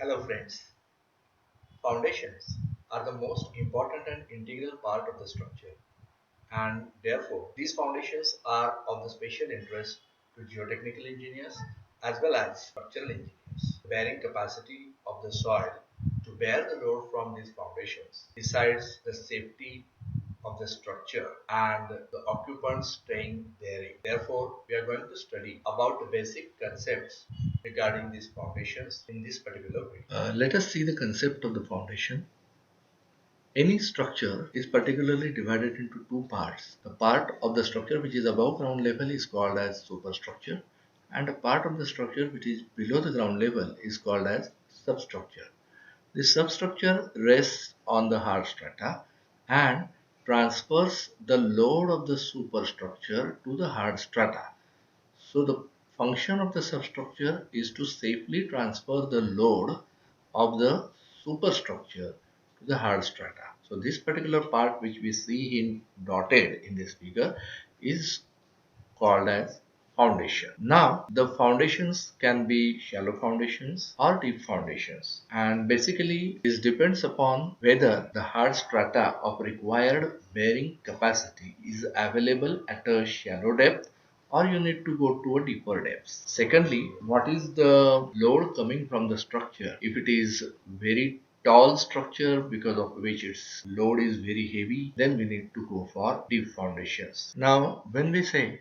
Hello friends. Foundations are the most important and integral part of the structure, and therefore these foundations are of the special interest to geotechnical engineers as well as structural engineers. The bearing capacity of the soil to bear the load from these foundations decides the safety of the structure and the occupants staying therein. Therefore, we are going to study about the basic concepts regarding these foundations in this particular video. Let us see the concept of the foundation. Any structure is particularly divided into two parts. The part of the structure which is above ground level is called as superstructure, and a part of the structure which is below the ground level is called as substructure. The substructure rests on the hard strata and transfers the load of the superstructure to the hard strata. So the function of the substructure is to safely transfer the load of the superstructure to the hard strata. So this particular part which we see in dotted in this figure is called as foundation. Now the foundations can be shallow foundations or deep foundations, and basically this depends upon whether the hard strata of required bearing capacity is available at a shallow depth or you need to go to a deeper depth. Secondly, what is the load coming from the structure? If it is very tall structure because of which its load is very heavy, then we need to go for deep foundations. Now when we say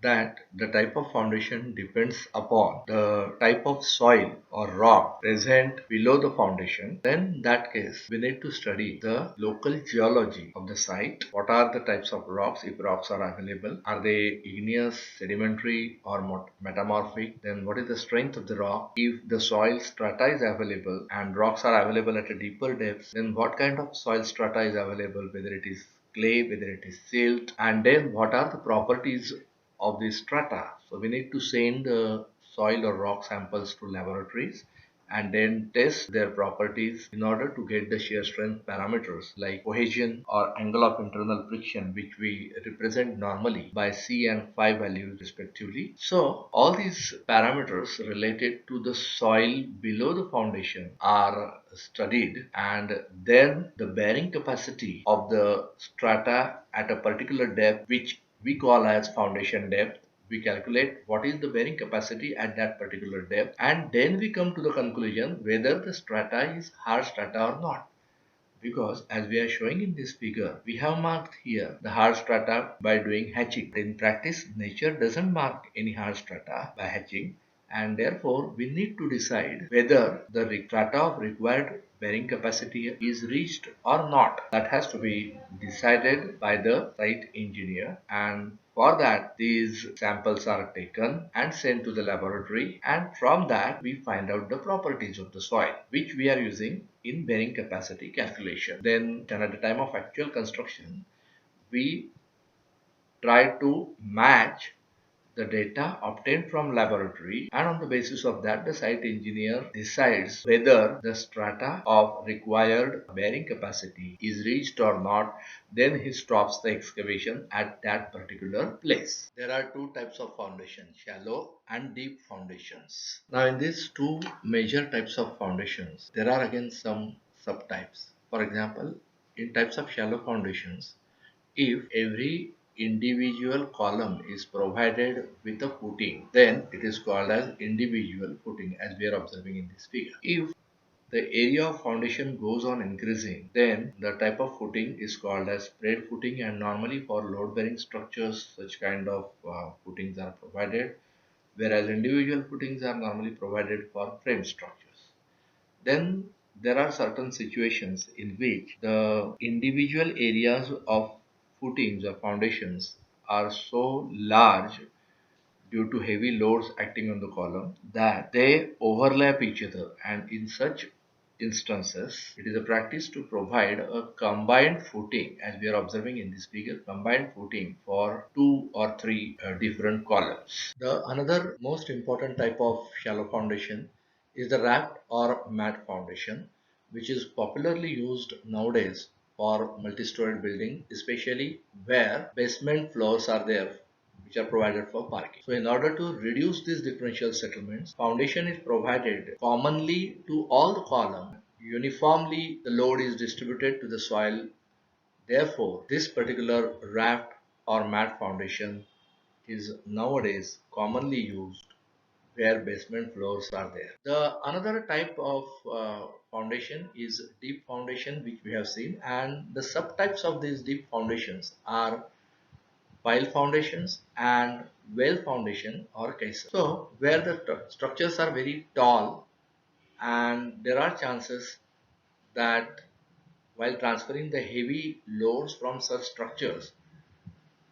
that the type of foundation depends upon the type of soil or rock present below the foundation, then in that case we need to study the local geology of the site. What are the types of rocks, if rocks are available? Are they igneous, sedimentary or metamorphic? Then what is the strength of the rock? If the soil strata is available and rocks are available at a deeper depth, then what kind of soil strata is available, whether it is clay, whether it is silt, and then what are the properties of the strata. So we need to send soil or rock samples to laboratories and then test their properties in order to get the shear strength parameters like cohesion or angle of internal friction, which we represent normally by C and phi values respectively. So all these parameters related to the soil below the foundation are studied, and then the bearing capacity of the strata at a particular depth, which we call as foundation depth. We calculate what is the bearing capacity at that particular depth, and then we come to the conclusion whether the strata is hard strata or not. Because as we are showing in this figure, we have marked here the hard strata by doing hatching. In practice, nature doesn't mark any hard strata by hatching, and therefore we need to decide whether the strata of required bearing capacity is reached or not. That has to be decided by the site engineer, and for that these samples are taken and sent to the laboratory, and from that we find out the properties of the soil which we are using in bearing capacity calculation. Then at the time of actual construction we try to match the data obtained from laboratory, and on the basis of that the site engineer decides whether the strata of required bearing capacity is reached or not. Then he stops the excavation at that particular place. There are two types of foundation, shallow and deep foundations. Now in these two major types of foundations there are again some subtypes. For example, in types of shallow foundations, if every individual column is provided with a footing, then it is called as individual footing, as we are observing in this figure. If the area of foundation goes on increasing, then the type of footing is called as spread footing, and normally for load bearing structures such kind of footings are provided, whereas individual footings are normally provided for frame structures. Then there are certain situations in which the individual areas of footings or foundations are so large due to heavy loads acting on the column that they overlap each other, and in such instances it is a practice to provide a combined footing, as we are observing in this figure, combined footing for two or three different columns. The another most important type of shallow foundation is the raft or mat foundation, which is popularly used nowadays for multi-storied building, especially where basement floors are there, which are provided for parking. So in order to reduce these differential settlements, foundation is provided commonly to all the columns. Uniformly, the load is distributed to the soil. Therefore, this particular raft or mat foundation is nowadays commonly used where basement floors are there. The another type of foundation is deep foundation, which we have seen, and the subtypes of these deep foundations are pile foundations and well foundation or caisson. So where the structures are very tall and there are chances that while transferring the heavy loads from such structures,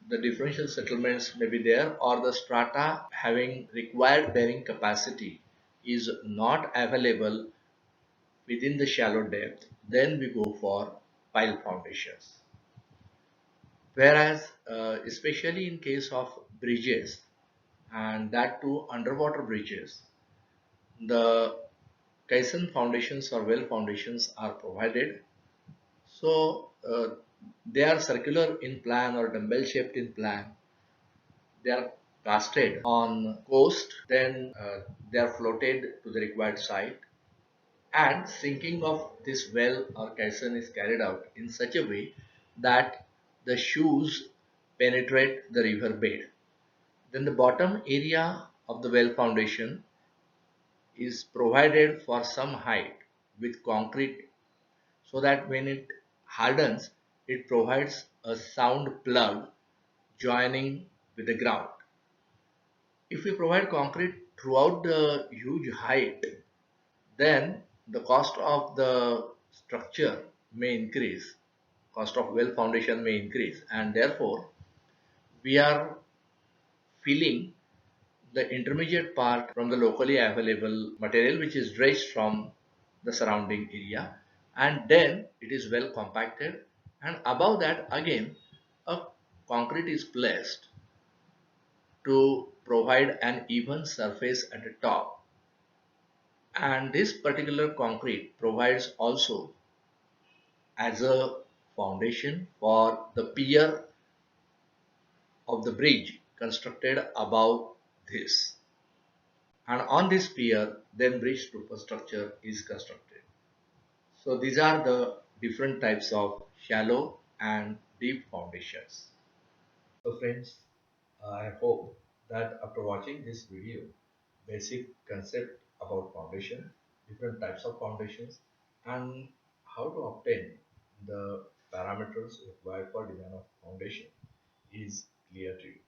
the differential settlements may be there or the strata having required bearing capacity is not available within the shallow depth, then we go for pile foundations. Whereas especially in case of bridges and that too underwater bridges, the caisson foundations or well foundations are provided. So they are circular in plan or dumbbell shaped in plan. They are casted on coast, then they are floated to the required site, and sinking of this well or caisson is carried out in such a way that the shoes penetrate the river bed. Then the bottom area of the well foundation is provided for some height with concrete so that when it hardens, it provides a sound plug joining with the ground. If we provide concrete throughout the huge height, then the cost of the structure may increase, cost of well foundation may increase, and therefore we are filling the intermediate part from the locally available material which is dredged from the surrounding area, and then it is well compacted, and above that again a concrete is placed to provide an even surface at the top, and this particular concrete provides also as a foundation for the pier of the bridge constructed above this, and on this pier then bridge superstructure is constructed. So these are the different types of shallow and deep foundations. So friends, I hope that after watching this video, basic concept about foundation, different types of foundations, and how to obtain the parameters required for design of foundation is clear to you.